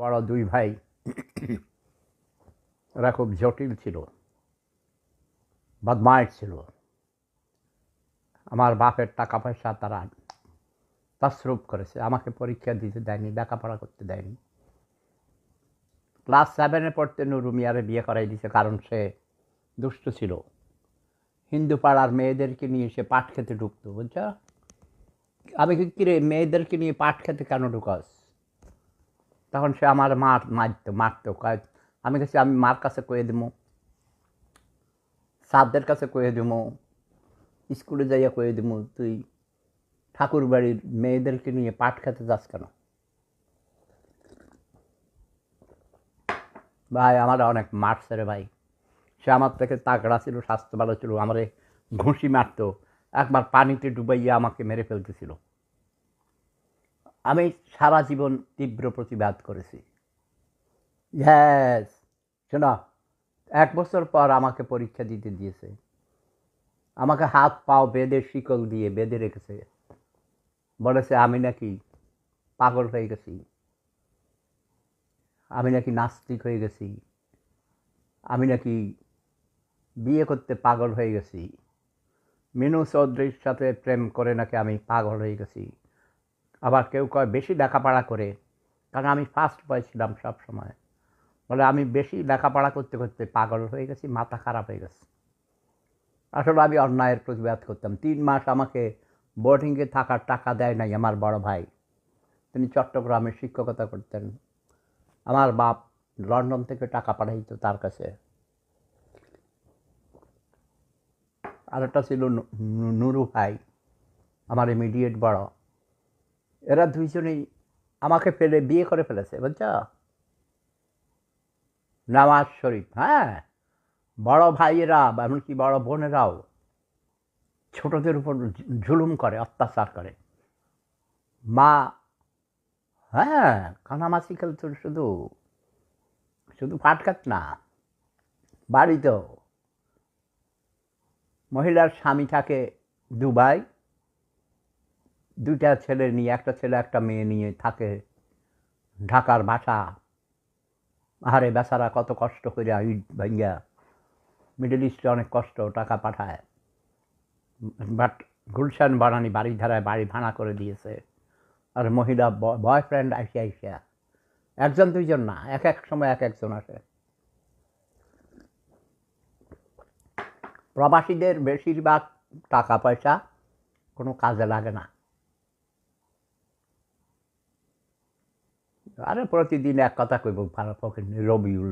বড় দুই ভাই ওরা খুব জটিল ছিল, বদমাইশ ছিল। আমার বাপের টাকা পয়সা তারা তছরূপ করেছে, আমাকে পরীক্ষা দিতে দেয়নি, লেখাপড়া করতে দেয়নি। ক্লাস 7-এ পড়তে নুরু মিয়ারে বিয়ে করাই দিয়েছে, কারণ সে দুষ্ট ছিল। হিন্দু পাড়ার মেয়েদেরকে নিয়ে সে পাট খেতে ঢুকতো, বুঝছো? আমি কিরে মেয়েদেরকে নিয়ে পাট খেতে কেন ঢুকাস? তখন সে আমার মারতো। আমি কাছে আমি মার কাছে কয়ে দেবো, সাদদের কাছে কয়ে দেবো, স্কুলে যাইয়া কয়ে দেবো তুই ঠাকুর বাড়ির মেয়েদেরকে নিয়ে পাট খেতে যাস কেন? ভাই আমার অনেক মারছে রে ভাই। সে আমার থেকে তাগড়া ছিল, স্বাস্থ্য ভালো ছিল, আমারে ঘুষি মারতো, একবার পানিতে ডুবাইয়া আমাকে মেরে ফেলতেছিল। আমি সারা জীবন তীব্র প্রতিবাদ করেছি। ইয়েস, শোনো, 1 বছর পর আমাকে পরীক্ষা দিতে দিয়েছে। আমাকে হাত পাও বেঁধে শিকল দিয়ে বেঁধে রেখেছে, বলেছে আমি নাকি পাগল হয়ে গেছি, আমি নাকি নাস্তিক হয়ে গেছি, আমি নাকি বিয়ে করতে পাগল হয়ে গেছি, মিনু চৌধুরীর সাথে প্রেম করে নাকি আমি পাগল হয়ে গেছি। আবার কেউ কয় বেশি লেখাপড়া করে, কারণ আমি ফার্স্ট বয় ছিলাম সব সময়। বলে আমি বেশি লেখাপড়া করতে করতে পাগল হয়ে গেছি, মাথা খারাপ হয়ে গেছে। আসলে আমি অন্যায়ের প্রতিবাদ করতাম। 3 মাস আমাকে বোর্ডিংয়ে থাকার টাকা দেয় নাই আমার বড় ভাই, তিনি চট্টগ্রামে শিক্ষকতা করতেন। আমার বাপ লন্ডন থেকে টাকা পাঠাইতো তার কাছে। আর একটা ছিল নুরু ভাই, আমার ইমিডিয়েট বড়। এরা দুইজনেই আমাকে ফেলে বিয়ে করে ফেলেছে, বুঝছ? নওয়াজ শরীফ, হ্যাঁ, বড় ভাইয়েরা এমনকি বড় বোনেরাও ছোটদের উপর জুলুম করে, অত্যাচার করে। মা, হ্যাঁ, কানামাছি খেলতো, শুধু শুধু ফাটকাট না, বাড়িতেও। মহিলার স্বামী থাকে দুবাই, 2টা ছেলে নিয়ে, একটা ছেলে একটা মেয়ে নিয়ে থাকে ঢাকার বাসা। আহারে বেচারা কত কষ্ট করে ইট ভাঙ্গা, মিডল ইস্টে অনেক কষ্ট, টাকা পাঠায়। বাট গুলশান বানানি বাড়ির ধারায় বাড়ি ভাড়া করে দিয়েছে। আর মহিলা বয়ফ্রেন্ড আইসা একজন দুইজন না, এক এক সময় এক একজন আসে। প্রবাসীদের বেশিরভাগ টাকা পয়সা কোনো কাজে লাগে না। আরে প্রতিদিন এক কথা কইব, ভালো ফকির রবিউল